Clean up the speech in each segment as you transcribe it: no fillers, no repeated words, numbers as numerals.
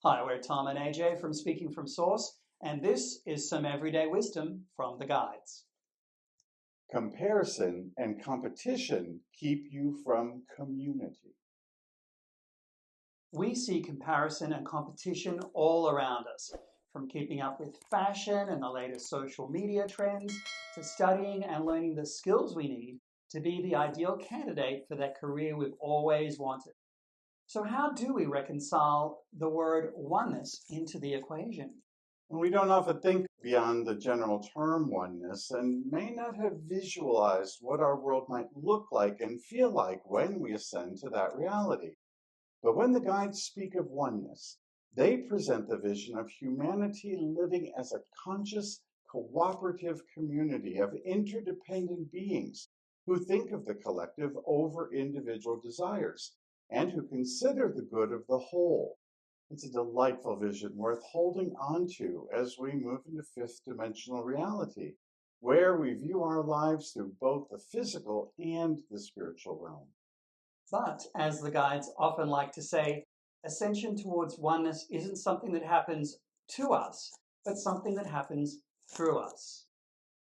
Hi, we're Tom and AJ from Speaking from Source, and this is some everyday wisdom from the guides. Comparison and competition keep you from community. We see comparison and competition all around us, from keeping up with fashion and the latest social media trends, to studying and learning the skills we need to be the ideal candidate for that career we've always wanted. So how do we reconcile the word oneness into the equation? We don't often think beyond the general term oneness and may not have visualized what our world might look like and feel like when we ascend to that reality. But when the guides speak of oneness, they present the vision of humanity living as a conscious, cooperative community of interdependent beings who think of the collective over individual desires and who consider the good of the whole. It's a delightful vision worth holding on to as we move into fifth dimensional reality, where we view our lives through both the physical and the spiritual realm. But, as the guides often like to say, ascension towards oneness isn't something that happens to us, but something that happens through us.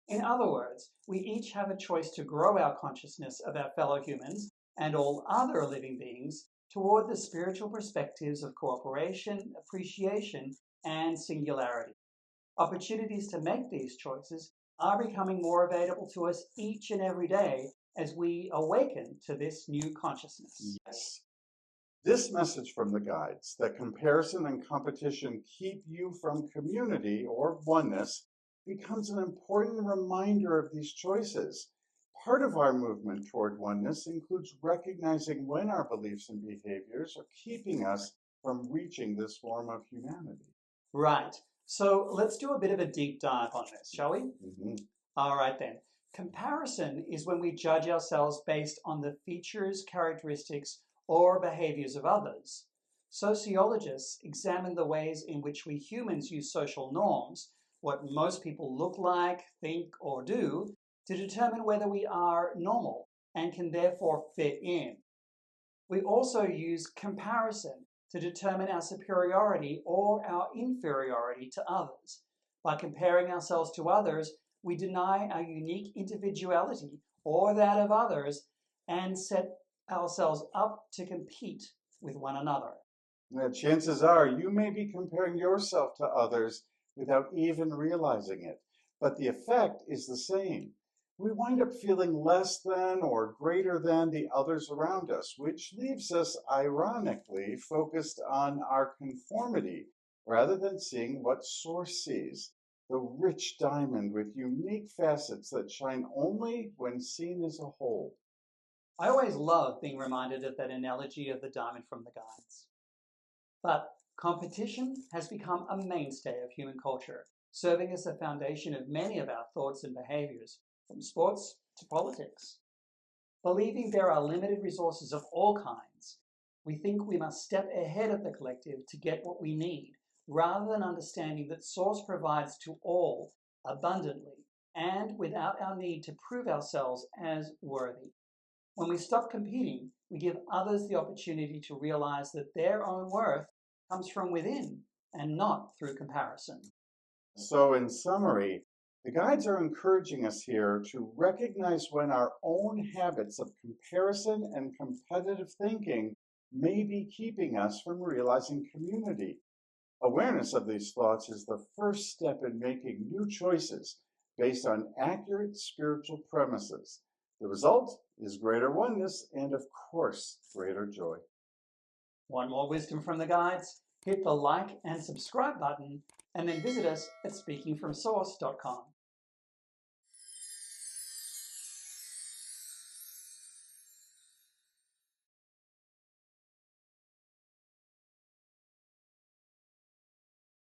In other words, we each have a choice to grow our consciousness of our fellow humans and all other living beings toward the spiritual perspectives of cooperation, appreciation, and singularity. Opportunities to make these choices are becoming more available to us each and every day as we awaken to this new consciousness. Yes, this message from the guides that comparison and competition keep you from community or oneness becomes an important reminder of these choices. Part of our movement toward oneness includes recognizing when our beliefs and behaviors are keeping us from reaching this form of humanity. Right. So let's do a bit of a deep dive on this, shall we? All right then. Comparison is when we judge ourselves based on the features, characteristics, or behaviors of others. Sociologists examine the ways in which we humans use social norms, what most people look like, think, or do, to determine whether we are normal and can therefore fit in. We also use comparison to determine our superiority or our inferiority to others. By comparing ourselves to others, we deny our unique individuality or that of others and set ourselves up to compete with one another. Now, chances are you may be comparing yourself to others without even realizing it, but the effect is the same. We wind up feeling less than or greater than the others around us, which leaves us ironically focused on our conformity rather than seeing what Source sees, the rich diamond with unique facets that shine only when seen as a whole. I always love being reminded of that analogy of the diamond from the guides. But competition has become a mainstay of human culture, serving as the foundation of many of our thoughts and behaviors, from sports to politics. Believing there are limited resources of all kinds, we think we must step ahead of the collective to get what we need, rather than understanding that Source provides to all abundantly and without our need to prove ourselves as worthy. When we stop competing, we give others the opportunity to realize that their own worth comes from within and not through comparison. So, in summary, the guides are encouraging us here to recognize when our own habits of comparison and competitive thinking may be keeping us from realizing community. Awareness of these thoughts is the first step in making new choices based on accurate spiritual premises. The result is greater oneness and, of course, greater joy. Want more wisdom from the guides? Hit the like and subscribe button and then visit us at speakingfromsource.com.